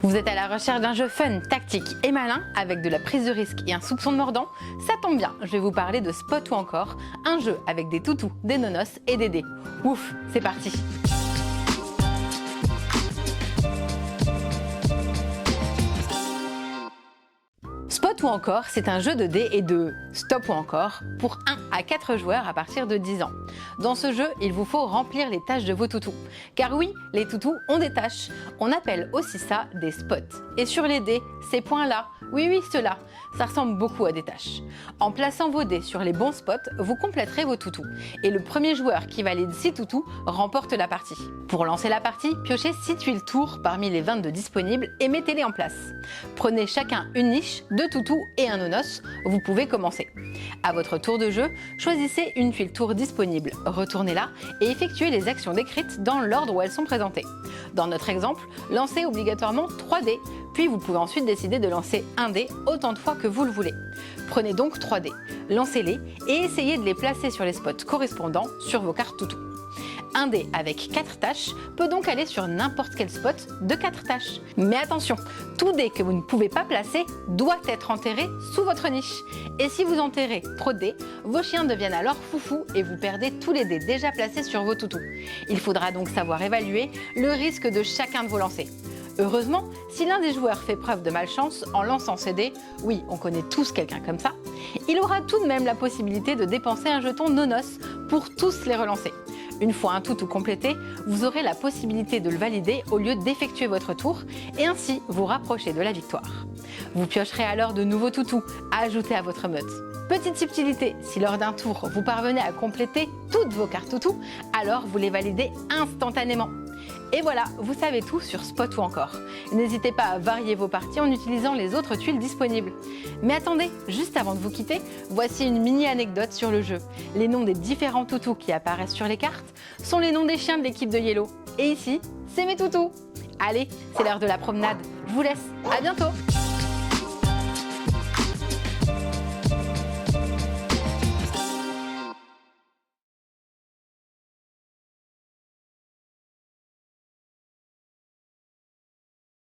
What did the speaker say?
Vous êtes à la recherche d'un jeu fun, tactique et malin avec de la prise de risque et un soupçon de mordant? Ça tombe bien, je vais vous parler de Spot ou encore, un jeu avec des toutous, des nonos et des dés. Ouf, c'est parti! Spot ou encore, c'est un jeu de dés et de stop ou encore pour 1 à 4 joueurs à partir de 10 ans. Dans ce jeu, il vous faut remplir les tâches de vos toutous. Car oui, les toutous ont des tâches. On appelle aussi ça des spots. Et sur les dés, ces points-là, oui, ceux-là, ça ressemble beaucoup à des tâches. En plaçant vos dés sur les bons spots, vous compléterez vos toutous. Et le premier joueur qui valide 6 toutous remporte la partie. Pour lancer la partie, piochez 6 tuiles tours parmi les 22 disponibles et mettez-les en place. Prenez chacun une niche, 2 toutous et un nonos, vous pouvez commencer. À votre tour de jeu, choisissez une tuile tour disponible, retournez-la et effectuez les actions décrites dans l'ordre où elles sont présentées. Dans notre exemple, lancez obligatoirement 3 dés, puis vous pouvez ensuite décider de lancer un dé autant de fois que vous le voulez. Prenez donc 3 dés, lancez-les et essayez de les placer sur les spots correspondants sur vos cartes toutous. Un dé avec 4 tâches peut donc aller sur n'importe quel spot de 4 tâches. Mais attention, tout dé que vous ne pouvez pas placer doit être enterré sous votre niche. Et si vous enterrez trop de dés, vos chiens deviennent alors foufou et vous perdez tous les dés déjà placés sur vos toutous. Il faudra donc savoir évaluer le risque de chacun de vos lancers. Heureusement, si l'un des joueurs fait preuve de malchance en lançant ses dés, oui, on connaît tous quelqu'un comme ça, il aura tout de même la possibilité de dépenser un jeton nonos pour tous les relancer. Une fois un toutou complété, vous aurez la possibilité de le valider au lieu d'effectuer votre tour et ainsi vous rapprocher de la victoire. Vous piocherez alors de nouveaux toutous à ajouter à votre meute. Petite subtilité, si lors d'un tour vous parvenez à compléter toutes vos cartes toutous, alors vous les validez instantanément. Et voilà, vous savez tout sur Spot ou encore. N'hésitez pas à varier vos parties en utilisant les autres tuiles disponibles. Mais attendez, juste avant de vous quitter, voici une mini anecdote sur le jeu. Les noms des différents toutous qui apparaissent sur les cartes sont les noms des chiens de l'équipe de Yellow. Et ici, c'est mes toutous. Allez, c'est l'heure de la promenade. Je vous laisse, à bientôt!